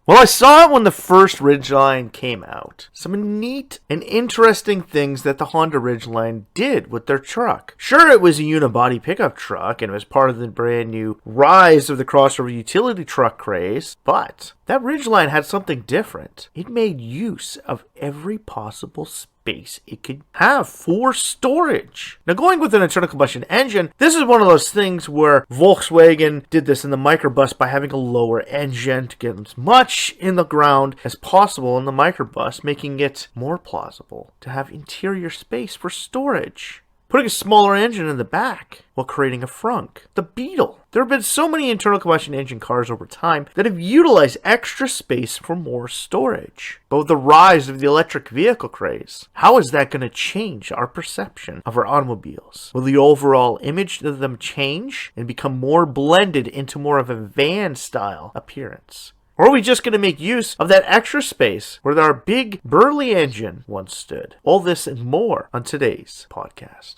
Well, I saw it when the first Ridgeline came out. Some neat and interesting things that the Honda Ridgeline did with their truck. Sure, it was a unibody pickup truck and it was part of the brand new rise of the crossover utility truck craze, but that Ridgeline had something different. It made use of every possible space it could have for storage. Now, going with an internal combustion engine, this is one of those things where Volkswagen did this in the microbus by having a lower engine to get as much in the ground as possible in the microbus, making it more plausible to have interior space for storage. Putting a smaller engine in the back while creating a frunk. The Beetle. There have been so many internal combustion engine cars over time that have utilized extra space for more storage. But with the rise of the electric vehicle craze, how is that going to change our perception of our automobiles? Will the overall image of them change and become more blended into more of a van-style appearance? Or are we just going to make use of that extra space where our big, burly engine once stood? All this and more on today's podcast.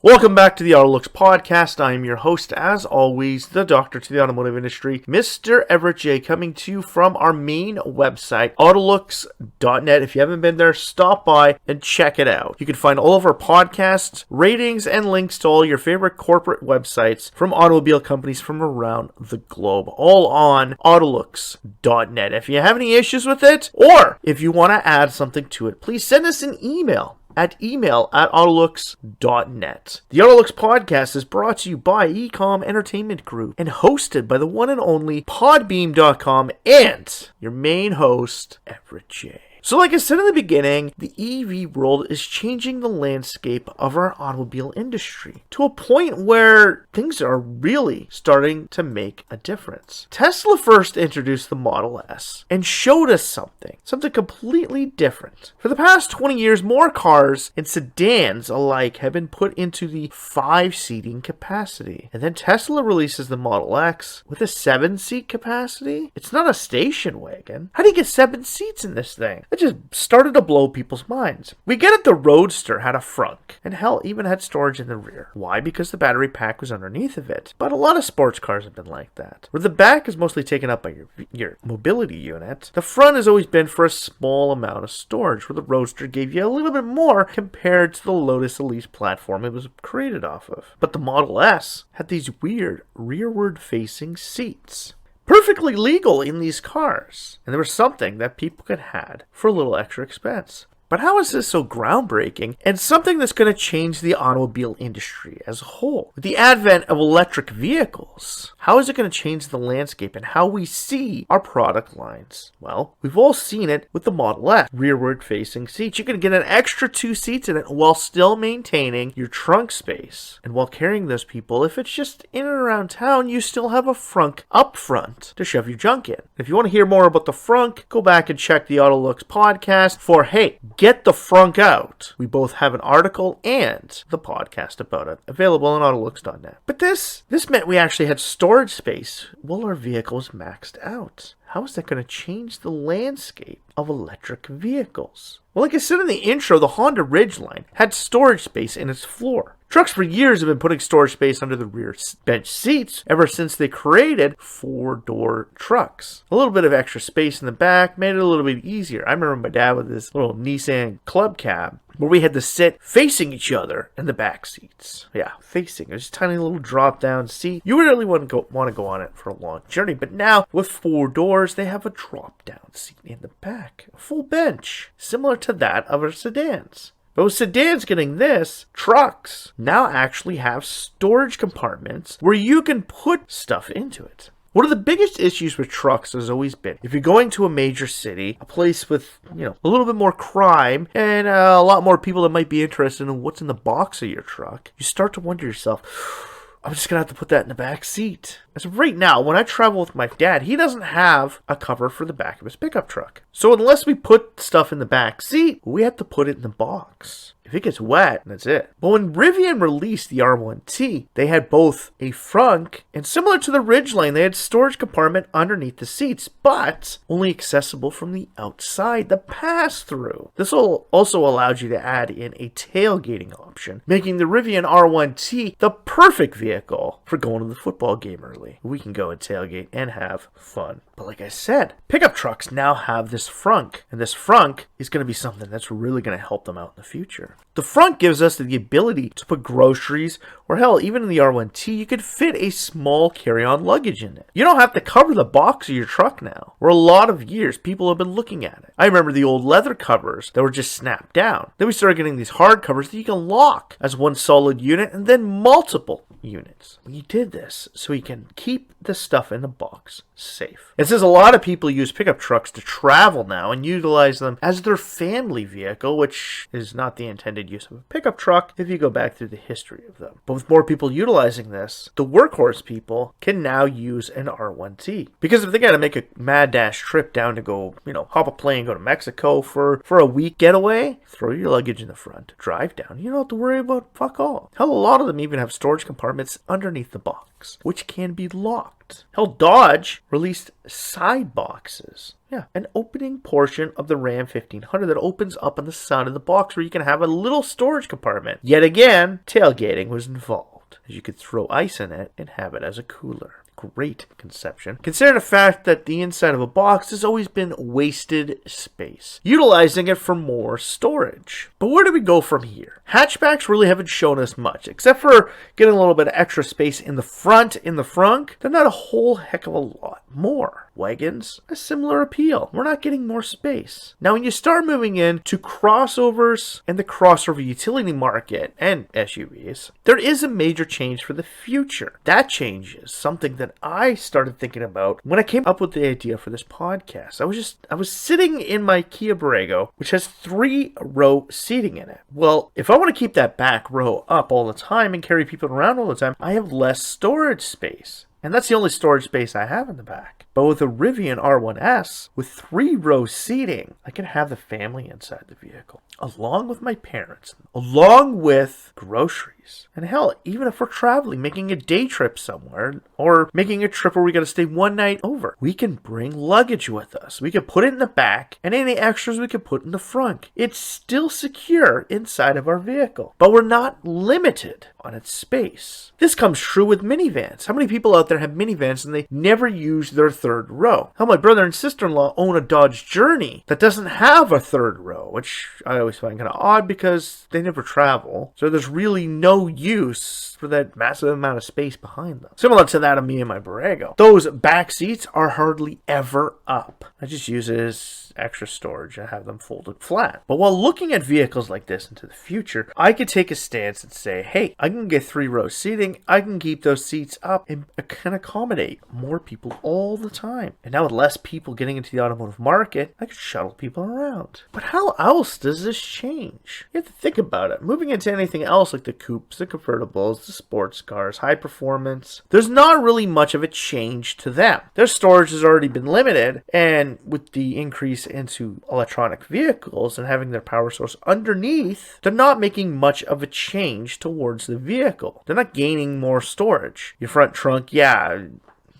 Welcome back to the AutoLooks podcast. I am your host, as always, the doctor to the automotive industry, Mr. Everett J, coming to you from our main website, AutoLooks.net. If you haven't been there, stop by and check it out. You can find all of our podcasts, ratings, and links to all your favorite corporate websites from automobile companies from around the globe, all on AutoLooks.net. If you have any issues with it, or if you want to add something to it, please send us an email at email@autolooks.net. The AutoLooks podcast is brought to you by Ecom Entertainment Group and hosted by the one and only Podbeam.com and your main host, Everett J. So like I said in the beginning, the EV world is changing the landscape of our automobile industry to a point where things are really starting to make a difference. Tesla first introduced the Model S and showed us something completely different. For the past 20 years, more cars and sedans alike have been put into the 5-seating capacity. And then Tesla releases the Model X with a 7-seat capacity. It's not a station wagon. How do you get 7 seats in this thing? It just started to blow people's minds. We get it, the Roadster had a frunk, and hell, even had storage in the rear. Why? Because the battery pack was underneath of it. But a lot of sports cars have been like that, where the back is mostly taken up by your mobility unit. The front has always been for a small amount of storage, where the Roadster gave you a little bit more compared to the Lotus Elise platform it was created off of. But the Model S had these weird rearward-facing seats. Perfectly legal in these cars. And there was something that people could have for a little extra expense. But how is this so groundbreaking and something that's going to change the automobile industry as a whole? With the advent of electric vehicles, how is it going to change the landscape and how we see our product lines? Well, we've all seen it with the Model S, rearward-facing seats. You can get an extra 2 seats in it while still maintaining your trunk space. And while carrying those people, if it's just in and around town, you still have a frunk up front to shove your junk in. If you want to hear more about the frunk, go back and check the AutoLooks podcast for, hey, get the frunk out. We both have an article and the podcast about it, available on AutoLooks.net. But this meant we actually had storage space while our vehicles maxed out. How is that going to change the landscape of electric vehicles? Well, like I said in the intro, the Honda Ridgeline had storage space in its floor. Trucks for years have been putting storage space under the rear bench seats ever since they created 4-door trucks. A little bit of extra space in the back made it a little bit easier. I remember my dad with this little Nissan Club Cab where we had to sit facing each other in the back seats. Yeah, facing. It was a tiny little drop-down seat. You really wouldn't want to go on it for a long journey. But now, with 4 doors, they have a drop-down seat in the back. A full bench, similar to that of our sedans. But with sedans getting this, trucks now actually have storage compartments where you can put stuff into it. One of the biggest issues with trucks has always been, if you're going to a major city, a place with, a little bit more crime and a lot more people that might be interested in what's in the box of your truck, you start to wonder yourself, I'm just going to have to put that in the back seat. As of right now, when I travel with my dad, he doesn't have a cover for the back of his pickup truck. So unless we put stuff in the back seat, we have to put it in the box. If it gets wet, that's it. But when Rivian released the R1T, they had both a frunk and similar to the Ridgeline, they had storage compartment underneath the seats, but only accessible from the outside, the pass-through. This also allowed you to add in a tailgating option, making the Rivian R1T the perfect vehicle for going to the football game early. We can go and tailgate and have fun. But like I said, pickup trucks now have this frunk, and this frunk is going to be something that's really going to help them out in the future. The frunk gives us the ability to put groceries, or hell, even in the R1T, you could fit a small carry-on luggage in it. You don't have to cover the box of your truck now. For a lot of years, people have been looking at it. I remember the old leather covers that were just snapped down. Then we started getting these hard covers that you can lock as one solid unit and then multiple units. We did this so we can keep the stuff in the box safe. And since a lot of people use pickup trucks to travel now and utilize them as their family vehicle, which is not the intended use of a pickup truck if you go back through the history of them. But with more people utilizing this, the workhorse people can now use an R1T. Because if they gotta make a mad dash trip down to go, hop a plane, go to Mexico for a week getaway, throw your luggage in the front, drive down. You don't have to worry about fuck all. Hell, a lot of them even have storage compartments underneath the box, which can be locked. Hell, Dodge released side boxes. Yeah, an opening portion of the Ram 1500 that opens up on the side of the box where you can have a little storage compartment. Yet again, tailgating was involved, as you could throw ice in it and have it as a cooler. Great conception, considering the fact that the inside of a box has always been wasted space, utilizing it for more storage. But where do we go from here? Hatchbacks really haven't shown us much, except for getting a little bit of extra space in the front, in the frunk. They're not a whole heck of a lot more. Wagons, a similar appeal. We're not getting more space. Now, when you start moving into crossovers and the crossover utility market and SUVs, there is a major change for the future. That change is something that I started thinking about when I came up with the idea for this podcast. I was sitting in my Kia Borrego, which has 3-row seating in it. Well, if I want to keep that back row up all the time and carry people around all the time, I have less storage space. And that's the only storage space I have in the back. But with a Rivian R1S, with 3-row seating, I can have the family inside the vehicle, along with my parents, along with groceries. And hell, even if we're traveling, making a day trip somewhere, or making a trip where we got to stay one night over, we can bring luggage with us. We can put it in the back, and any extras we can put in the front. It's still secure inside of our vehicle, but we're not limited on its space. This comes true with minivans. How many people out there have minivans and they never use their third row? How my brother and sister-in-law own a Dodge Journey that doesn't have a third row, which I always find kind of odd because they never travel. So there's really no use for that massive amount of space behind them. Similar to that of me and my Borrego. Those back seats are hardly ever up. I just use it as extra storage and have them folded flat. But while looking at vehicles like this into the future, I could take a stance and say, hey, I can get 3-row seating, I can keep those seats up and can accommodate more people all the time. And now with less people getting into the automotive market, I could shuttle people around. But how else does this change? You have to think about it. Moving into anything else like the coupes, the convertibles, the sports cars, high performance, there's not really much of a change to them. Their storage has already been limited, and with the increase into electronic vehicles and having their power source underneath, they're not making much of a change towards the vehicle. They're not gaining more storage. Your front trunk, yeah,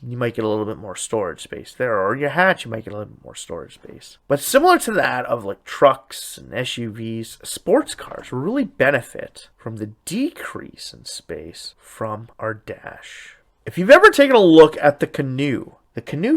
you might get a little bit more storage space there, or your hatch, you might get a little bit more storage space. But similar to that of like trucks and SUVs, sports cars really benefit from the decrease in space from our dash. If you've ever taken a look at the Canoe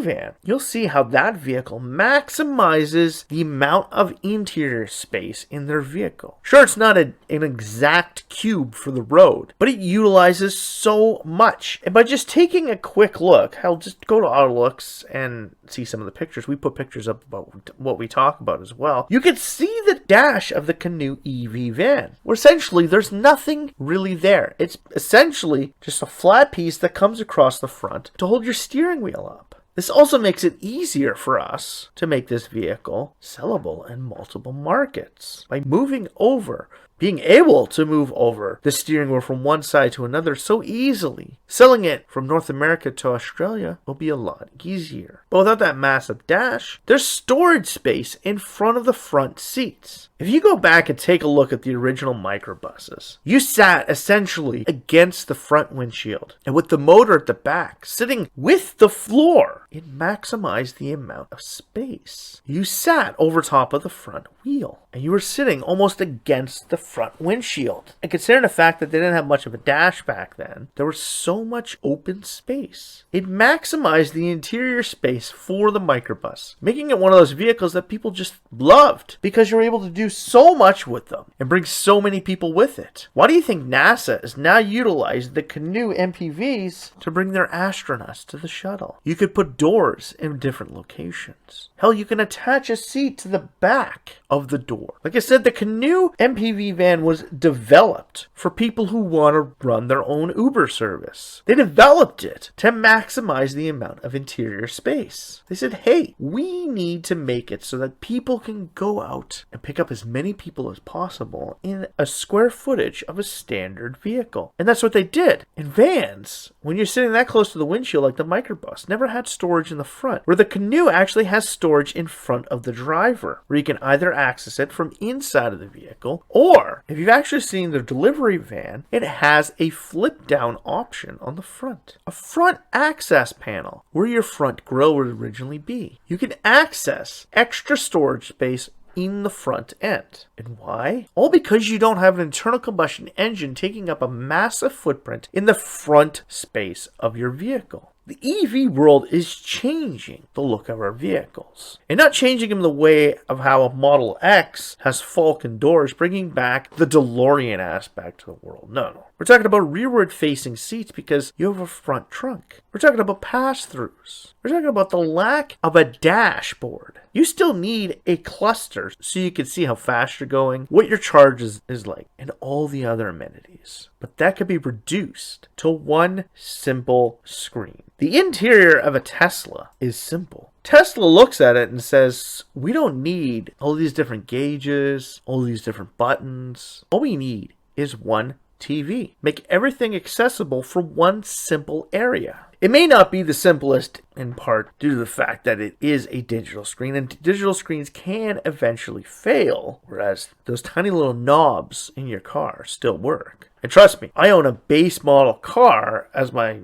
van, you'll see how that vehicle maximizes the amount of interior space in their vehicle. Sure, it's not an exact cube for the road, but it utilizes so much. And by just taking a quick look, I'll just go to AutoLooks and see some of the pictures. We put pictures up about what we talk about as well. You can see the dash of the Canoe EV van, where essentially there's nothing really there. It's essentially just a flat piece that comes across the front to hold your steering wheel up. This also makes it easier for us to make this vehicle sellable in multiple markets by moving over being able to move over the steering wheel from one side to another so easily. Selling it from North America to Australia will be a lot easier. But without that massive dash, there's storage space in front of the front seats. If you go back and take a look at the original microbuses, you sat essentially against the front windshield, and with the motor at the back, sitting with the floor, it maximized the amount of space. You sat over top of the front wheel, and you were sitting almost against the front windshield. And considering the fact that they didn't have much of a dash back then, there was so much open space. It maximized the interior space for the microbus, making it one of those vehicles that people just loved because you're able to do so much with them and bring so many people with it. Why do you think NASA has now utilized the Canoe MPVs to bring their astronauts to the shuttle? You could put doors in different locations. Hell, you can attach a seat to the back of the door. Like I said, the Canoe MPV van was developed for people who want to run their own Uber service. They developed it to maximize the amount of interior space. They said, hey, we need to make it so that people can go out and pick up as many people as possible in a square footage of a standard vehicle. And that's what they did. And vans, when you're sitting that close to the windshield like the microbus, never had storage in the front, where the Canoe actually has storage in front of the driver, where you can either access it from inside of the vehicle, or if you've actually seen the delivery van, it has a flip down option on the front. A front access panel where your front grille would originally be. You can access extra storage space in the front end. And why? All because you don't have an internal combustion engine taking up a massive footprint in the front space of your vehicle. The EV world is changing the look of our vehicles. And not changing them the way of how a Model X has Falcon doors, bringing back the DeLorean aspect to the world. No. We're talking about rearward facing seats because you have a front trunk. We're talking about pass-throughs. We're talking about the lack of a dashboard. You still need a cluster so you can see how fast you're going, what your charge is like, and all the other amenities. But that could be reduced to one simple screen. The interior of a Tesla is simple. Tesla looks at it and says, we don't need all these different gauges, all these different buttons. All we need is one TV. Make everything accessible for one simple area. It may not be the simplest in part due to the fact that it is a digital screen, and digital screens can eventually fail, whereas those tiny little knobs in your car still work. And trust me, I own a base model car as my,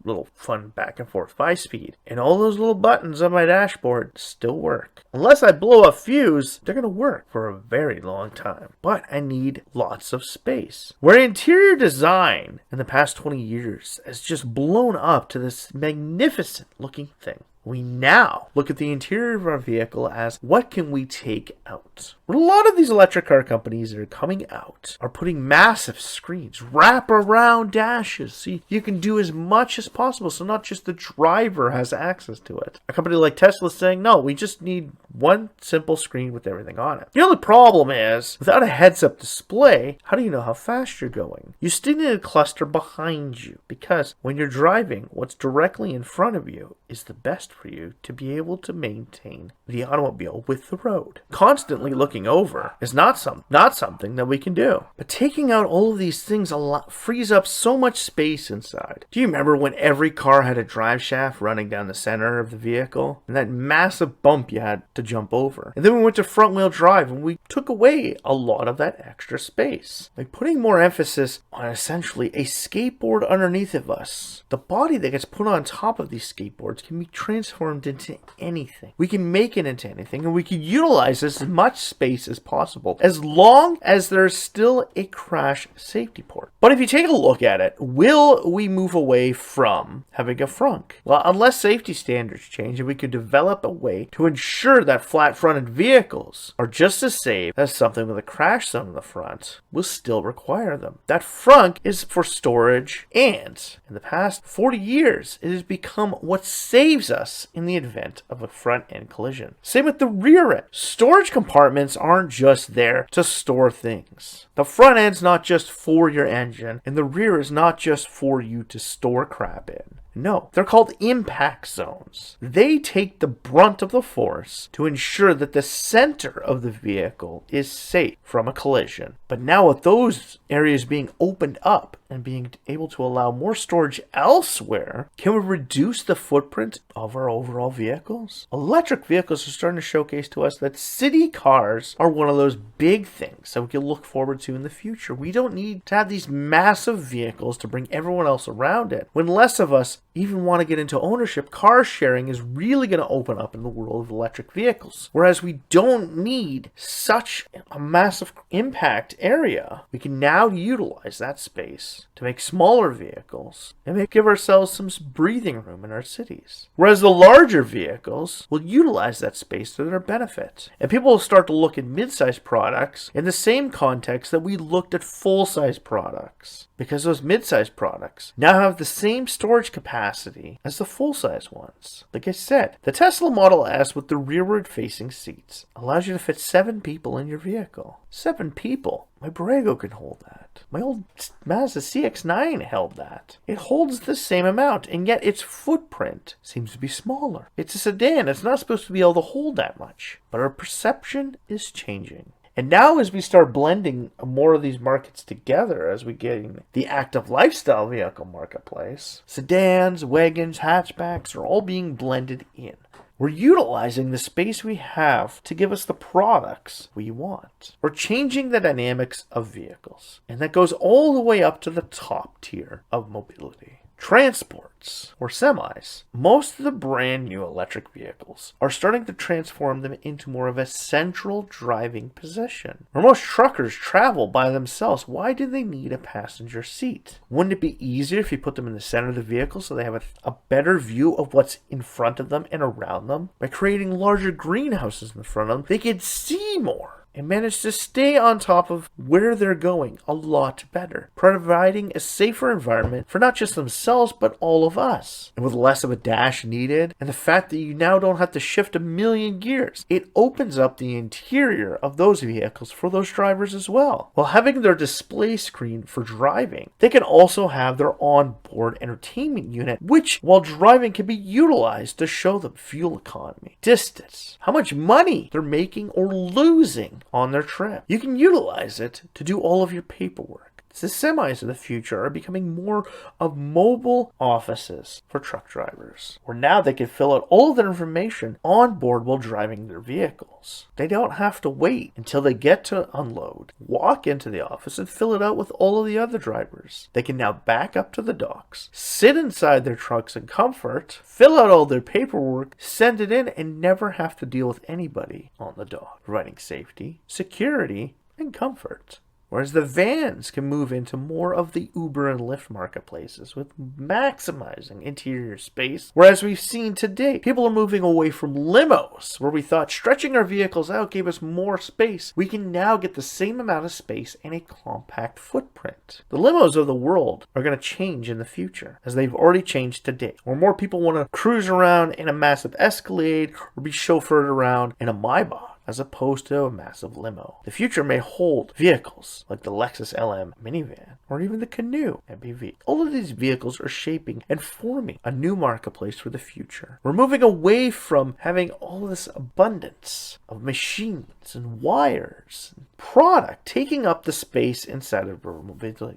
little fun back and forth 5-speed. And all those little buttons on my dashboard still work. Unless I blow a fuse, they're going to work for a very long time. But I need lots of space. Where interior design in the past 20 years has just blown up to this magnificent looking thing, we now look at the interior of our vehicle as, what can we take out? What a lot of these electric car companies that are coming out are putting massive screens, wrap around dashes, so you can do as much as possible, so not just the driver has access to it. A company like Tesla is saying, no, we just need one simple screen with everything on it. The only problem is, without a heads-up display, how do you know how fast you're going? You still need a cluster behind you, because when you're driving, what's directly in front of you is the best for you to be able to maintain the automobile with the road. Constantly looking over is not something that we can do. But taking out all of these things frees up so much space inside. Do you remember when every car had a drive shaft running down the center of the vehicle? And that massive bump you had to jump over. And then we went to front wheel drive and we took away a lot of that extra space. By putting more emphasis on essentially a skateboard underneath of us, the body that gets put on top of these skateboards can be transformed into anything. We can make it into anything, and we can utilize as much space as possible as long as there's still a crash safety port. But if you take a look at it, will we move away from having a frunk? Well, unless safety standards change and we could develop a way to ensure that flat-fronted vehicles are just as safe as something with a crash zone in the front, we'll still require them. That frunk is for storage, and in the past 40 years, it has become what saves us in the event of a front-end collision. Same with the rear end. Storage compartments aren't just there to store things. The front end's not just for your engine, and the rear is not just for you to store crap in. No, they're called impact zones. They take the brunt of the force to ensure that the center of the vehicle is safe from a collision. But now with those areas being opened up and being able to allow more storage elsewhere, can we reduce the footprint of our overall vehicles? Electric vehicles are starting to showcase to us that city cars are one of those big things that we can look forward to in the future. We don't need to have these massive vehicles to bring everyone else around it. When less of us even want to get into ownership, car sharing is really going to open up in the world of electric vehicles. Whereas we don't need such a massive impact area, we can now utilize that space to make smaller vehicles and give ourselves some breathing room in our cities. Whereas the larger vehicles will utilize that space to their benefit. And people will start to look at mid-size products in the same context that we looked at full-size products. Because those mid-size products now have the same storage capacity as the full-size ones. Like I said, the Tesla Model S with the rearward-facing seats allows you to fit 7 people in your vehicle. 7 people. My Borrego can hold that. My old Mazda CX-9 held that. It holds the same amount, and yet its footprint seems to be smaller. It's a sedan. It's not supposed to be able to hold that much. But our perception is changing. And now as we start blending more of these markets together, as we get in the active lifestyle vehicle marketplace, sedans, wagons, hatchbacks are all being blended in. We're utilizing the space we have to give us the products we want. We're changing the dynamics of vehicles. And that goes all the way up to the top tier of mobility. Transports, or semis. Most of the brand new electric vehicles are starting to transform them into more of a central driving position. Where most truckers travel by themselves, why do they need a passenger seat? Wouldn't it be easier if you put them in the center of the vehicle so they have a better view of what's in front of them and around them? By creating larger greenhouses in front of them, they could see more and manage to stay on top of where they're going a lot better, providing a safer environment for not just themselves, but all of us. And with less of a dash needed, and the fact that you now don't have to shift a million gears, it opens up the interior of those vehicles for those drivers as well. While having their display screen for driving, they can also have their onboard entertainment unit, which, while driving, can be utilized to show them fuel economy, distance, how much money they're making or losing on their trip. You can utilize it to do all of your paperwork. The semis of the future are becoming more of mobile offices for truck drivers, where now they can fill out all of their information on board while driving their vehicles. They don't have to wait until they get to unload, walk into the office, and fill it out with all of the other drivers. They can now back up to the docks, sit inside their trucks in comfort, fill out all their paperwork, send it in, and never have to deal with anybody on the dock, providing safety, security, and comfort. Whereas the vans can move into more of the Uber and Lyft marketplaces with maximizing interior space. Whereas we've seen today, people are moving away from limos, where we thought stretching our vehicles out gave us more space. We can now get the same amount of space in a compact footprint. The limos of the world are going to change in the future, as they've already changed today, where more people want to cruise around in a massive Escalade or be chauffeured around in a Maybach, as opposed to a massive limo. The future may hold vehicles like the Lexus LM minivan or even the Canoe MPV. All of these vehicles are shaping and forming a new marketplace for the future. We're moving away from having all this abundance of machines and wires and product taking up the space inside of our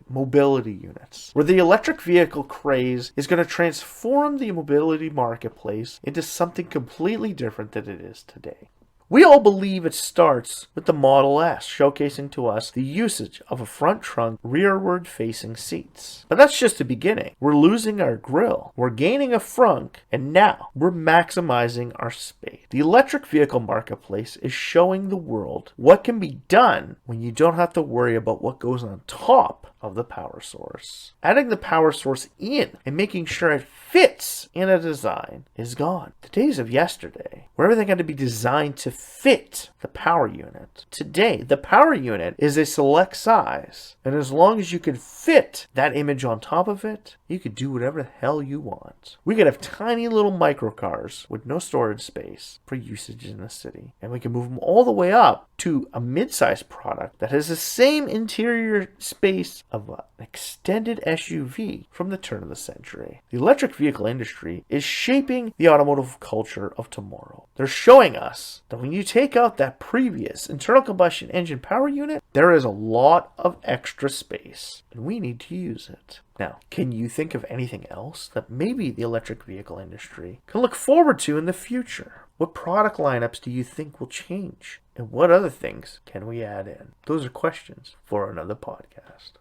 mobility units, where the electric vehicle craze is going to transform the mobility marketplace into something completely different than it is today. We all believe it starts with the Model S, showcasing to us the usage of a front trunk, rearward-facing seats. But that's just the beginning. We're losing our grille, we're gaining a frunk, and now we're maximizing our space. The electric vehicle marketplace is showing the world what can be done when you don't have to worry about what goes on top of the power source. Adding the power source in and making sure it fits in a design is gone. The days of yesterday, where everything had to be designed to fit the power unit. Today, the power unit is a select size, and as long as you can fit that image on top of it, you could do whatever the hell you want. We could have tiny little microcars with no storage space for usage in the city, and we can move them all the way up to a mid-sized product that has the same interior space of an extended SUV from the turn of the century. The electric vehicle industry is shaping the automotive culture of tomorrow. They're showing us that when you take out that previous internal combustion engine power unit, there is a lot of extra space, and we need to use it. Now, can you think of anything else that maybe the electric vehicle industry can look forward to in the future? What product lineups do you think will change? And what other things can we add in? Those are questions for another podcast.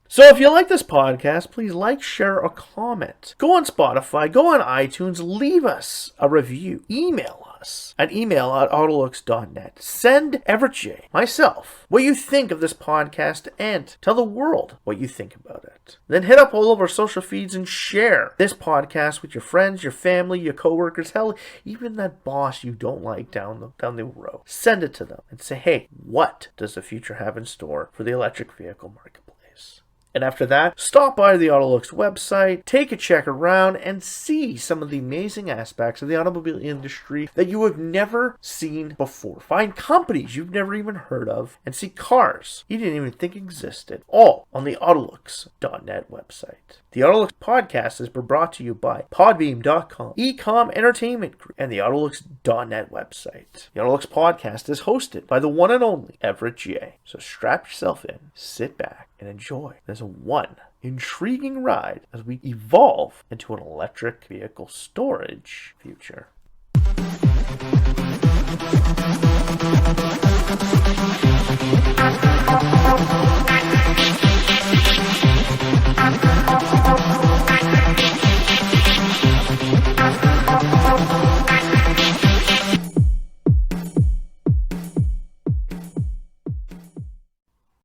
So if you like this podcast, please like, share, or comment. Go on Spotify, go on iTunes, leave us a review. Email us at email@autolooks.net. Send Everett J, myself, what you think of this podcast and tell the world what you think about it. Then hit up all of our social feeds and share this podcast with your friends, your family, your coworkers, hell, even that boss you don't like down the road. Send it to them and say, hey, what does the future have in store for the electric vehicle marketplace? And after that, stop by the AutoLooks website, take a check around, and see some of the amazing aspects of the automobile industry that you have never seen before. Find companies you've never even heard of, and see cars you didn't even think existed, all on the AutoLooks.net website. The AutoLooks podcast has been brought to you by Podbeam.com, Ecom Entertainment Group, and the AutoLooks.net website. The AutoLooks podcast is hosted by the one and only Everett J. So strap yourself in, sit back, and enjoy this one intriguing ride as we evolve into an electric vehicle storage future.